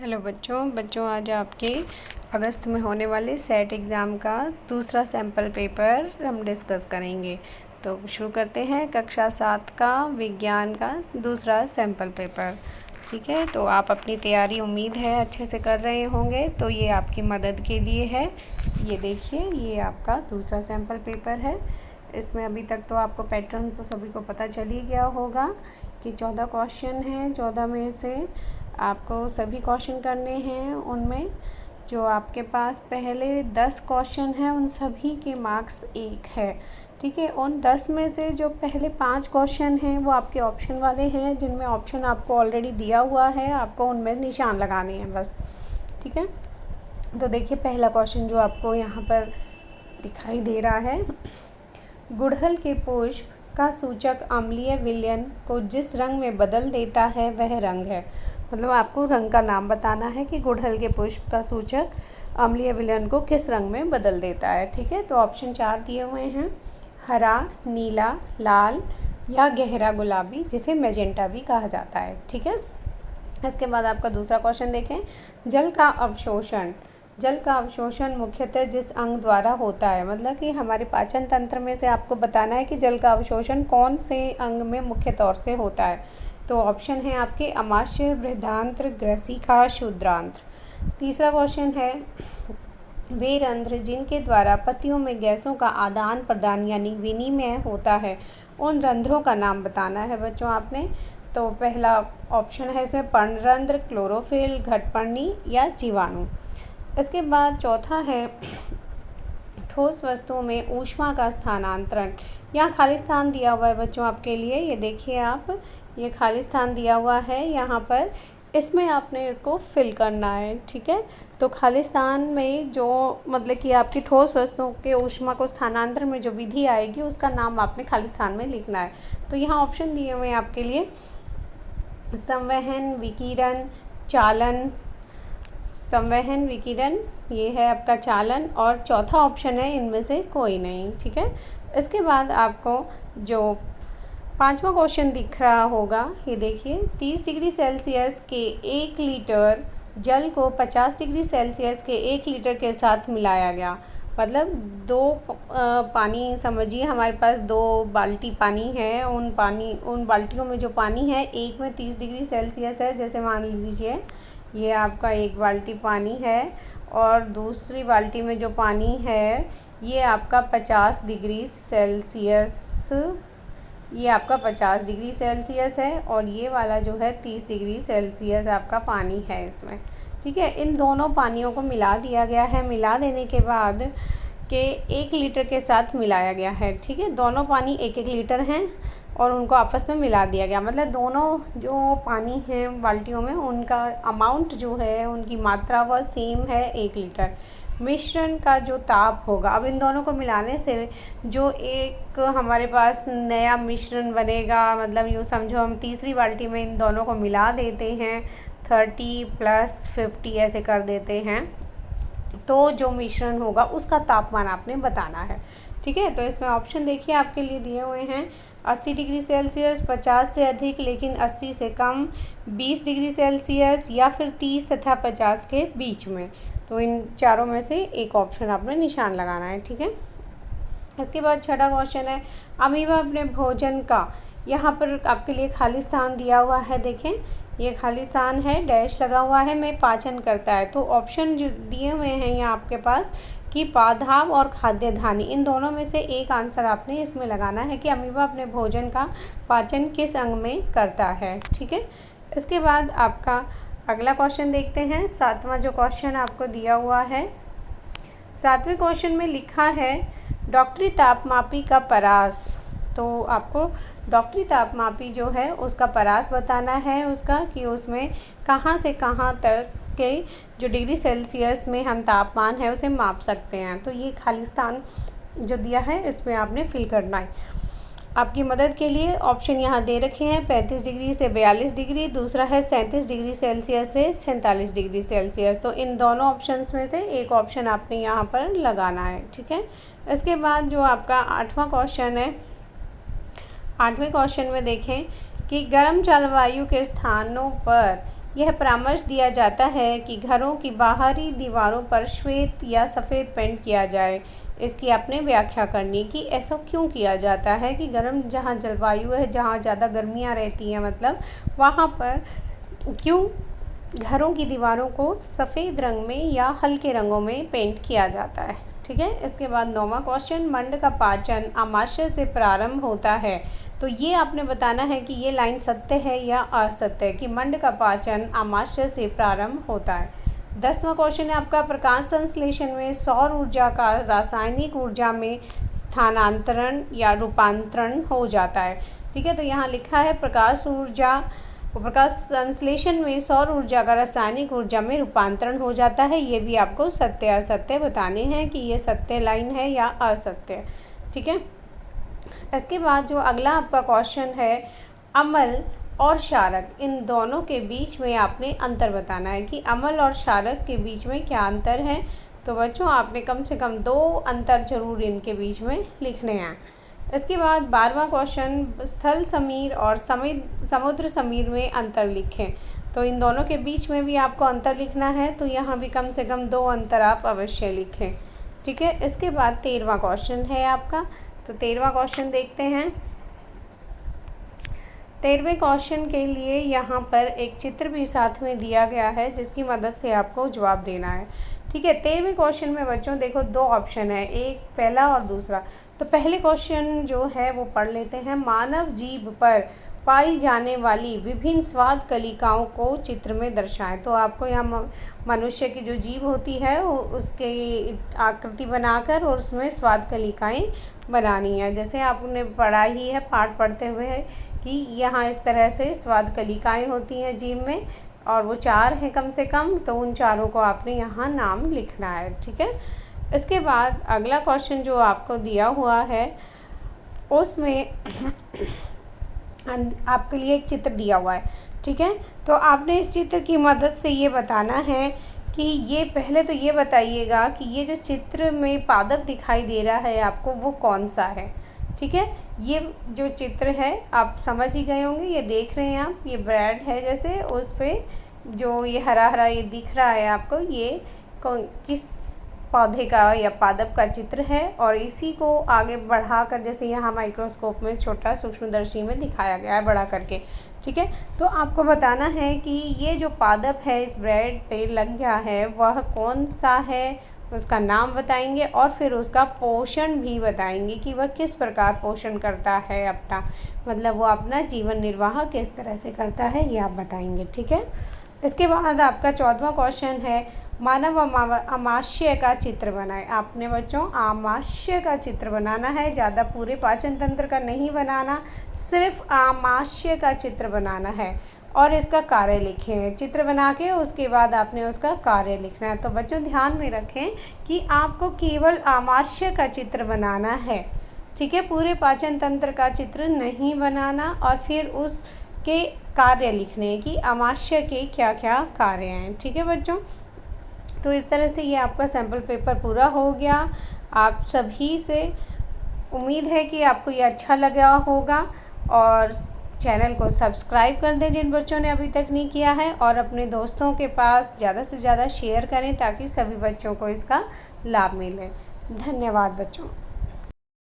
Hello बच्चों आज आपके अगस्त में होने वाले सेट एग्ज़ाम का दूसरा सैम्पल पेपर हम डिस्कस करेंगे। तो शुरू करते हैं कक्षा 7 का विज्ञान का दूसरा सैम्पल पेपर। ठीक है, तो आप अपनी तैयारी उम्मीद है अच्छे से कर रहे होंगे, तो ये आपकी मदद के लिए है। ये देखिए, ये आपका दूसरा सैम्पल पेपर है। इसमें अभी तक तो आपको पैटर्न तो सभी को पता चल ही गया होगा कि 14 क्वेश्चन हैं। 14 में से आपको सभी क्वेश्चन करने हैं। उनमें जो आपके पास पहले 10 क्वेश्चन हैं उन सभी के मार्क्स 1 है। ठीक है, उन 10 में से जो पहले 5 क्वेश्चन हैं वो आपके ऑप्शन वाले हैं, जिनमें ऑप्शन आपको ऑलरेडी दिया हुआ है, आपको उनमें निशान लगाने हैं बस। ठीक है, तो देखिए पहला क्वेश्चन जो आपको यहाँ पर दिखाई दे रहा है, गुड़हल के पुष्प का सूचक अम्लीय विलयन को जिस रंग में बदल देता है वह रंग है। मतलब आपको रंग का नाम बताना है कि गुड़हल के पुष्प का सूचक अम्लीय विलयन को किस रंग में बदल देता है। ठीक है, तो ऑप्शन 4 दिए हुए हैं, हरा, नीला, लाल या गहरा गुलाबी, जिसे मैजेंटा भी कहा जाता है। ठीक है, इसके बाद आपका दूसरा क्वेश्चन देखें, जल का अवशोषण मुख्यतः जिस अंग द्वारा होता है। मतलब कि हमारे पाचन तंत्र में से आपको बताना है कि जल का अवशोषण कौन से अंग में मुख्य तौर से होता है। तो ऑप्शन है आपके अमाशय, बृहदांत्र, ग्रसिका, क्षुद्रांत्र। तीसरा क्वेश्चन है, वे रंध्र जिनके द्वारा पत्तियों में गैसों का आदान प्रदान यानी विनिमय होता है, उन रंध्रों का नाम बताना है बच्चों आपने। तो पहला ऑप्शन है इसमें पर्णरंध्र, क्लोरोफिल, घटपर्णी या जीवाणु। इसके बाद चौथा है, ठोस वस्तुओं में ऊष्मा का स्थानांतरण। यहाँ खाली स्थान दिया हुआ है बच्चों आपके लिए, ये देखिए आप, ये खाली स्थान दिया हुआ है यहाँ पर, इसमें आपने इसको फिल करना है। ठीक है, तो खाली स्थान में जो मतलब कि आपकी ठोस वस्तुओं के ऊष्मा को स्थानांतरण में जो विधि आएगी उसका नाम आपने खाली स्थान में लिखना है। तो यहाँ ऑप्शन दिए हुए हैं आपके लिए, संवहन, विकिरण, चालन। संवहन, विकिरण ये है आपका चालन, और चौथा ऑप्शन है इनमें से कोई नहीं। ठीक है, इसके बाद आपको जो 5वां क्वेश्चन दिख रहा होगा, ये देखिए, 30 डिग्री सेल्सियस के 1 लीटर जल को 50 डिग्री सेल्सियस के 1 लीटर के साथ मिलाया गया। मतलब दो पानी समझिए, हमारे पास 2 बाल्टी पानी है, उन बाल्टियों में जो पानी है, एक में 30 डिग्री सेल्सियस है। जैसे मान लीजिए ये आपका 1 बाल्टी पानी है और दूसरी बाल्टी में जो पानी है ये आपका 50 डिग्री सेल्सियस, ये आपका 50 डिग्री सेल्सियस है, और ये वाला जो है 30 डिग्री सेल्सियस आपका पानी है इसमें। ठीक है, इन दोनों पानियों को मिला दिया गया है। मिला देने के बाद के 1 लीटर के साथ मिलाया गया है। ठीक है, दोनों पानी 1-1 लीटर हैं और उनको आपस में मिला दिया गया। मतलब दोनों जो पानी हैं बाल्टियों में, उनका अमाउंट जो है, उनकी मात्रा वह सेम है, 1 लीटर। मिश्रण का जो ताप होगा, अब इन दोनों को मिलाने से जो एक हमारे पास नया मिश्रण बनेगा, मतलब यूँ समझो हम तीसरी बाल्टी में इन दोनों को मिला देते हैं, 30 + 50 ऐसे कर देते हैं, तो जो मिश्रण होगा उसका तापमान आपने बताना है। ठीक है, तो इसमें ऑप्शन देखिए आपके लिए दिए हुए हैं, 80 डिग्री सेल्सियस, 50 से अधिक लेकिन 80 से कम, 20 डिग्री सेल्सियस, या फिर 30 तथा 50 के बीच में। तो इन चारों में से एक ऑप्शन आपने निशान लगाना है। ठीक है, इसके बाद 6वां क्वेश्चन है, अमीबा अपने भोजन का, यहाँ पर आपके लिए खाली स्थान दिया हुआ है, देखें ये खाली स्थान है, डैश लगा हुआ है, में पाचन करता है। तो ऑप्शन जो दिए हुए हैं यहाँ आपके पास कि पादप और खाद्य धानी, इन दोनों में से एक आंसर आपने इसमें लगाना है कि अमीबा अपने भोजन का पाचन किस अंग में करता है। ठीक है, इसके बाद आपका अगला क्वेश्चन देखते हैं, 7वां जो क्वेश्चन आपको दिया हुआ है। 7वें क्वेश्चन में लिखा है, डॉक्टरी तापमापी का परास। तो आपको डॉक्टरी तापमापी जो है उसका परास बताना है उसका, कि उसमें कहाँ से कहाँ तक के जो डिग्री सेल्सियस में हम तापमान है उसे माप सकते हैं। तो ये खाली स्थान जो दिया है इसमें आपने फिल करना है। आपकी मदद के लिए ऑप्शन यहाँ दे रखे हैं, 35 डिग्री से 42 डिग्री, दूसरा है 37 डिग्री सेल्सियस से 47 डिग्री सेल्सियस। तो इन दोनों ऑप्शंस में से एक ऑप्शन आपने यहाँ पर लगाना है। ठीक है, इसके बाद जो आपका 8वां क्वेश्चन है, 8वें क्वेश्चन में देखें कि गर्म जलवायु के स्थानों पर यह परामर्श दिया जाता है कि घरों की बाहरी दीवारों पर श्वेत या सफ़ेद पेंट किया जाए। इसकी आपने व्याख्या करनी कि ऐसा क्यों किया जाता है कि गर्म जहाँ जलवायु है, जहाँ ज़्यादा गर्मियाँ रहती हैं, मतलब वहाँ पर क्यों घरों की दीवारों को सफ़ेद रंग में या हल्के रंगों में पेंट किया जाता है। ठीक है। इसके बाद 9वां क्वेश्चन, मंड का पाचन अमाशय से प्रारंभ होता है। तो ये आपने बताना है कि ये लाइन सत्य है या असत्य है कि मंड का पाचन अमाशय से प्रारंभ होता है। 10वां क्वेश्चन है आपका, प्रकाश संश्लेषण में सौर ऊर्जा का रासायनिक ऊर्जा में स्थानांतरण या रूपांतरण हो जाता है। ठीक है। तो यहाँ लिखा है प्रकाश संश्लेषण में सौर ऊर्जा का रासायनिक ऊर्जा में रूपांतरण हो जाता है। ये भी आपको सत्य असत्य बताने हैं कि ये सत्य लाइन है या असत्य। ठीक है। इसके बाद जो अगला आपका क्वेश्चन है, अम्ल और क्षारक, इन दोनों के बीच में आपने अंतर बताना है कि अम्ल और क्षारक के बीच में क्या अंतर है। तो बच्चों आपने कम से कम 2 अंतर जरूर इनके बीच में लिखने हैं। इसके बाद 12वां क्वेश्चन, स्थल समीर और समुद्र समीर में अंतर लिखें। तो इन दोनों के बीच में भी आपको अंतर लिखना है, तो यहाँ भी कम से कम 2 अंतर आप अवश्य लिखें। ठीक है। इसके बाद 13वां क्वेश्चन है आपका, तो 13वां क्वेश्चन देखते हैं। 13वें क्वेश्चन के लिए यहाँ पर एक चित्र भी साथ में दिया गया है जिसकी मदद से आपको जवाब देना है। ठीक है। 13वें क्वेश्चन में बच्चों देखो 2 ऑप्शन है, एक पहला और दूसरा। तो पहले क्वेश्चन जो है वो पढ़ लेते हैं, मानव जीभ पर पाई जाने वाली विभिन्न स्वाद कलिकाओं को चित्र में दर्शाएं। तो आपको यहाँ मनुष्य की जो जीभ होती है उसकी आकृति बनाकर और उसमें स्वाद कलिकाएं बनानी है। जैसे आपने पढ़ा ही है, पाठ पढ़ते हुए है कि यहाँ इस तरह से स्वाद कलिकाएं होती हैं जीभ में, और वो 4 हैं कम से कम, तो उन चारों को आपने यहाँ नाम लिखना है। ठीक है। इसके बाद अगला क्वेश्चन जो आपको दिया हुआ है उसमें आपके लिए एक चित्र दिया हुआ है। ठीक है। तो आपने इस चित्र की मदद से ये बताना है कि ये पहले तो ये बताइएगा कि ये जो चित्र में पादप दिखाई दे रहा है आपको, वो कौन सा है। ठीक है। ये जो चित्र है आप समझ ही गए होंगे, ये देख रहे हैं आप, ये ब्रेड है जैसे, उस पर जो ये हरा हरा ये दिख रहा है आपको, ये किस पौधे का या पादप का चित्र है। और इसी को आगे बढ़ाकर जैसे यहाँ माइक्रोस्कोप में छोटा सूक्ष्मदर्शी में दिखाया गया है बड़ा करके। ठीक है। तो आपको बताना है कि ये जो पादप है इस ब्रेड पे लग गया है वह कौन सा है, उसका नाम बताएंगे और फिर उसका पोषण भी बताएंगे कि वह किस प्रकार पोषण करता है अपना, मतलब वो अपना जीवन निर्वाह किस तरह से करता है, ये आप बताएंगे। ठीक है। इसके बाद आपका 14वां क्वेश्चन है, मानव आमाशय का चित्र बनाएं। आपने बच्चों आमाशय का चित्र बनाना है, ज़्यादा पूरे पाचन तंत्र का नहीं बनाना, सिर्फ आमाशय का चित्र बनाना है और इसका कार्य लिखें। चित्र बना के उसके बाद आपने उसका कार्य लिखना है। तो बच्चों ध्यान में रखें कि आपको केवल आमाशय का चित्र बनाना है। ठीक है। पूरे पाचन तंत्र का चित्र नहीं बनाना और फिर उसके कार्य लिखने कि आमाशय के क्या क्या कार्य हैं। ठीक है बच्चों। तो इस तरह से ये आपका सैम्पल पेपर पूरा हो गया। आप सभी से उम्मीद है कि आपको ये अच्छा लगा होगा और चैनल को सब्सक्राइब कर दें जिन बच्चों ने अभी तक नहीं किया है, और अपने दोस्तों के पास ज़्यादा से ज़्यादा शेयर करें ताकि सभी बच्चों को इसका लाभ मिले। धन्यवाद बच्चों।